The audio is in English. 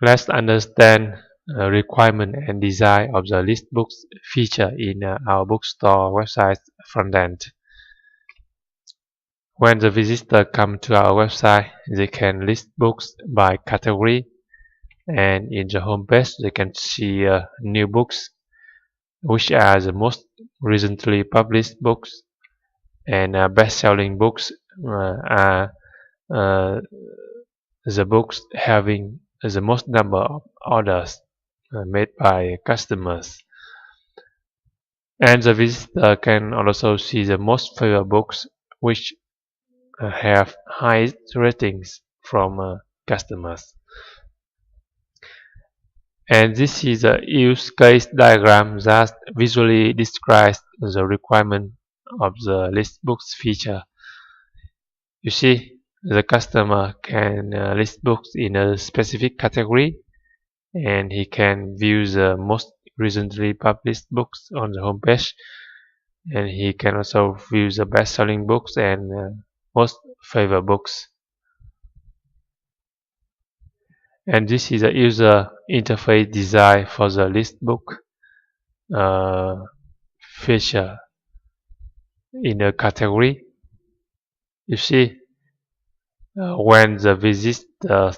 Let's understand requirement and design of the list books feature in our bookstore website frontend. When the visitor come to our website, they can list books by category, and in the home page they can see new books, which are the most recently published books, and best-selling books are uh, the books having the most number of orders made by customers. And the visitor can also see the most favorite books, which have high ratings from customers. And this is a use case diagram that visually describes the requirement of the list books feature. You see, the customer can list books in a specific category, and he can view the most recently published books on the homepage, and he can also view the best-selling books and most favorite books. And this is a user interface design for the list book feature in a category. You see, when the visitor